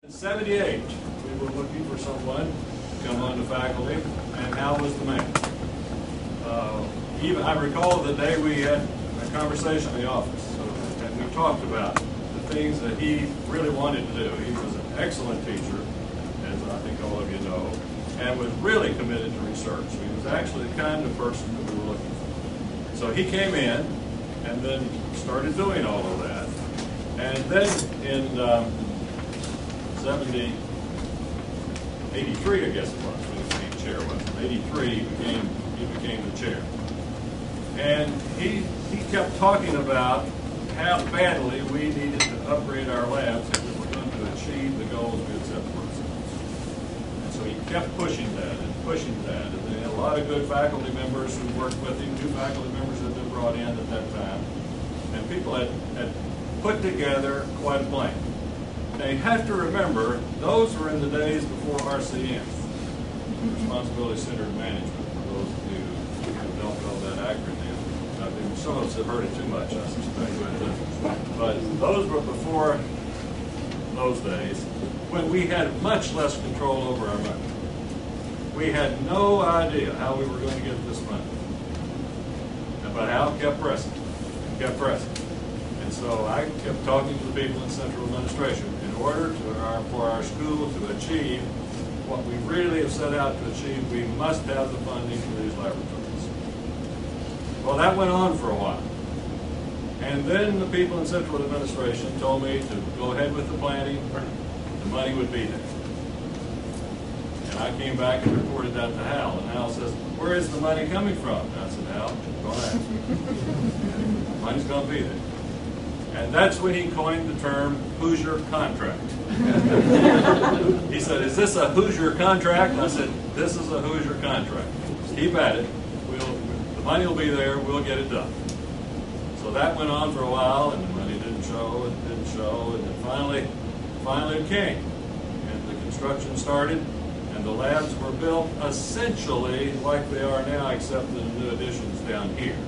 In '78, we were looking for someone to come on to faculty, and Hal was the man. Even I recall the day we had a conversation in the office, and we talked about the things that he really wanted to do. He was an excellent teacher, as I think all of you know, and was really committed to research. He was actually the kind of person that we were looking for. So he came in and then started doing all of that. And then in 83, I guess it was, when he became chair. In 83, he became the chair. And he kept talking about how badly we needed to upgrade our labs if we were going to achieve the goals we had set for ourselves. And so he kept pushing that and pushing that. And they had a lot of good faculty members who worked with him, new faculty members that had been brought in at that time. And people had put together quite a plan. Now you have to remember, those were in the days before RCM, Responsibility-Centered Management, for those of you who don't know that acronym. I mean, some of us have heard it too much, I suspect. But those were before those days, when we had much less control over our money. We had no idea how we were going to get this money. But Hal kept pressing, kept pressing. And so I kept talking to the people in central administration. In order for our school to achieve what we really have set out to achieve, we must have the funding for these laboratories. Well, that went on for a while. And then the people in central administration told me to go ahead with the planning. The money would be there. And I came back and reported that to Hal. And Hal says, "Where is the money coming from?" And I said, "Hal, don't ask me. Money's going to be there." And that's when he coined the term Hoosier contract. He said, "Is this a Hoosier contract?" And I said, "This is a Hoosier contract. Keep at it. The money will be there. We'll get it done." So that went on for a while, and the money didn't show, and didn't show, and then finally it came. And the construction started, and the labs were built essentially like they are now, except the new additions down here.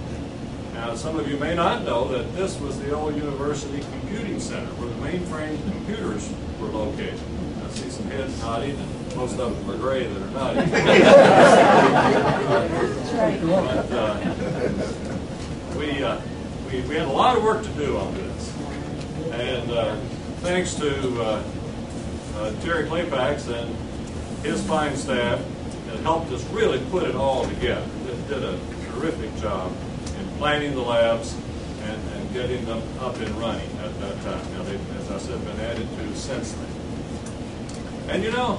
Now, some of you may not know that this was the old University Computing Center, where the mainframe computers were located. I see some heads nodding, and most of them are gray that are nodding. But we had a lot of work to do on this. And thanks to Terry Claypax and his fine staff, that helped us really put it all together. They did a terrific job planning the labs and getting them up and running at that time. Now, they've, as I said, been added to since then. And you know,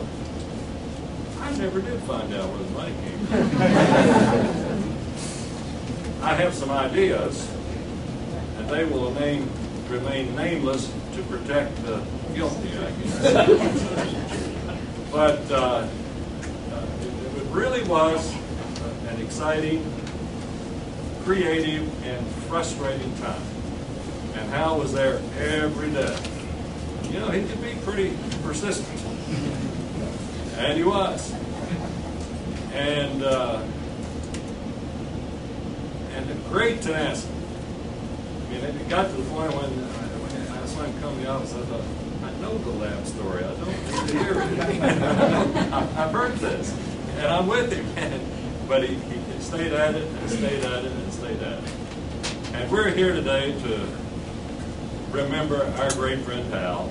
I never did find out where the money came from. I have some ideas, and they will remain nameless to protect the guilty, I guess. But it really was an exciting, creative, and frustrating time. And Hal was there every day. You know, he could be pretty persistent. And he was. And great tenacity. I mean, it got to the point when I saw him come to the office, I thought, I know the lab story. I don't need to hear it. I've heard this. And I'm with him. But he stayed at it and stayed at it and stayed at it. And we're here today to remember our great friend Hal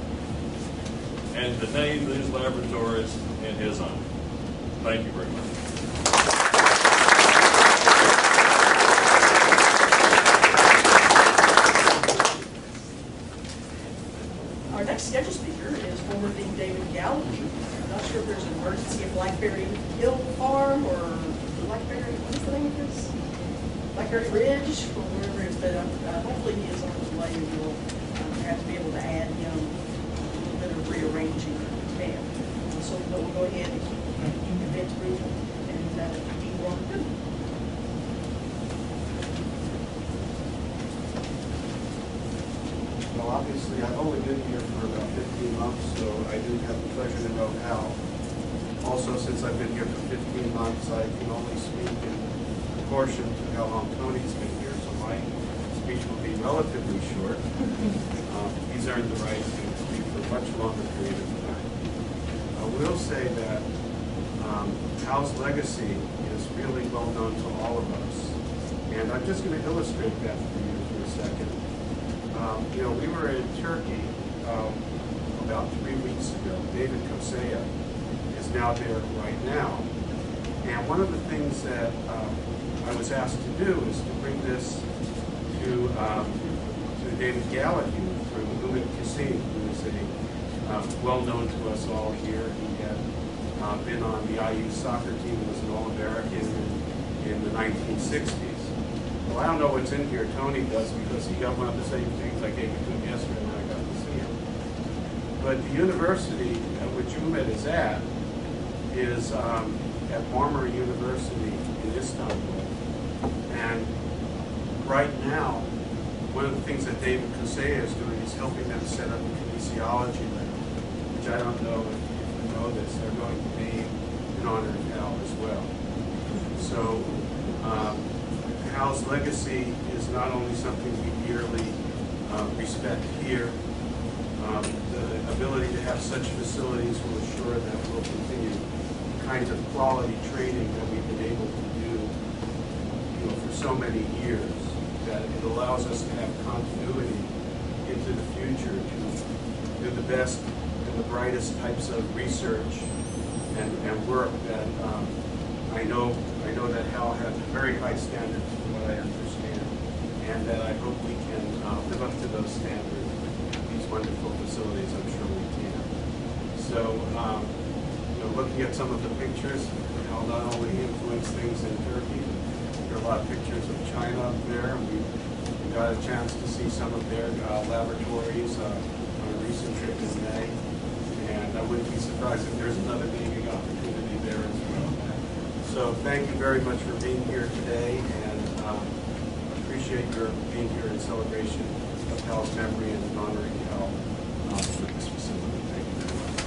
and to name these laboratories in his honor. Thank you very much. Our next scheduled speaker is former Dean David Gallup. I'm not sure if there's an emergency at Blackberry Hill Farm or Blackberry, what's the name of this? Blackberry Ridge, or wherever it is, but hopefully he is on his way, and we'll have to be able to add him a little bit of rearranging the tab. So we'll go ahead and keep events moving and keep working. Well, obviously, I've only been here for about 15 months, so I do have the pleasure to know Hal. Also, since I've been here for 15 months, I can only speak in proportion to how long Tony's been here, so my speech will be relatively short. He's earned the right to speak for a much longer period of time. will say that Hal's legacy is really well known to all of us. And I'm just going to illustrate that for you for a second. You know, we were in Turkey about 3 weeks ago. David Kosea is now there right now. And one of the things that I was asked to do is to bring this to David Gallahue from Umit Kasim, who is well-known to us all here. He had been on the IU soccer team and was an All-American in the 1960s. Well, I don't know what's in here. Tony does, because he got one of the same things. I gave it to him yesterday when I got to see him. But the university at which Umit is at is at Marmara University in Istanbul. And right now, one of the things that David Kosea is doing is helping them set up a kinesiology lab, which I don't know if you know this. They're going to name in honor of Hal as well. So Hal's legacy is not only something we dearly respect here, the ability to have such facilities will assure that we'll continue the kinds of quality training that we've been able to do, you know, for so many years, that it allows us to have continuity into the future to do the best and the brightest types of research and work that I know that Hal has very high standards from what I understand, and that I hope we can live up to those standards with these wonderful facilities. I'm sure we can. So, you know, looking at some of the pictures, Hal not only influenced things in Turkey, there are a lot of pictures of China up there. We got a chance to see some of their laboratories on a recent trip in May, and I wouldn't be surprised if there's another naming opportunity there as well. So thank you very much for being here today, and appreciate your being here in celebration of Hal's memory and in honoring Hal for this facility. Thank you very much.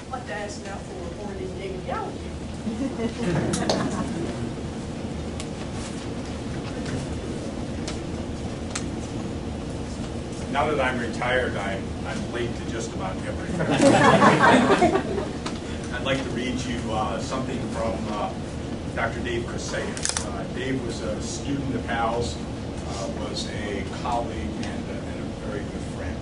I'd like to ask now for appointing David Gallahue. Now that I'm retired, I'm late to just about everything. I'd like to read you something from Dr. Dave Kosea. Dave was a student of Hal's, was a colleague and a very good friend.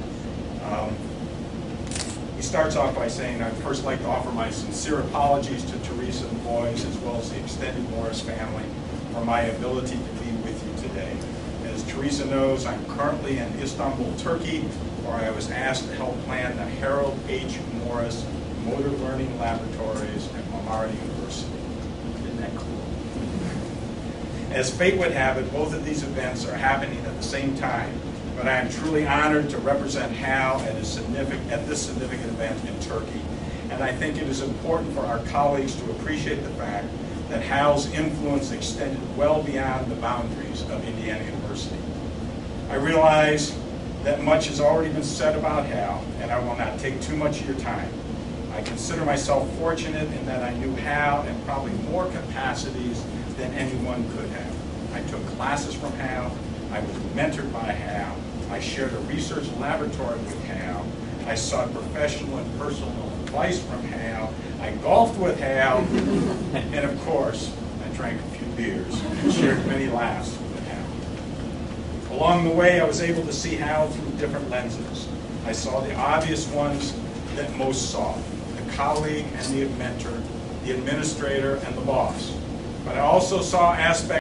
He starts off by saying, I'd first like to offer my sincere apologies to Teresa and the boys, as well as the extended Morris family, for my ability to be with you today. As Teresa knows, I'm currently in Istanbul, Turkey, where I was asked to help plan the Harold H. Morris Motor Learning Laboratories at Marmara University. Isn't that cool? As fate would have it, both of these events are happening at the same time, but I am truly honored to represent Hal at this significant event in Turkey. And I think it is important for our colleagues to appreciate the fact that Hal's influence extended well beyond the boundaries of Indiana University. I realize that much has already been said about Hal, and I will not take too much of your time. I consider myself fortunate in that I knew Hal in probably more capacities than anyone could have. I took classes from Hal, I was mentored by Hal, I shared a research laboratory with Hal, I sought professional and personal advice from Hal, I golfed with Hal, and of course, I drank a few beers and shared many laughs with Hal. Along the way, I was able to see Hal through different lenses. I saw the obvious ones that most saw, the colleague and the mentor, the administrator and the boss. But I also saw aspects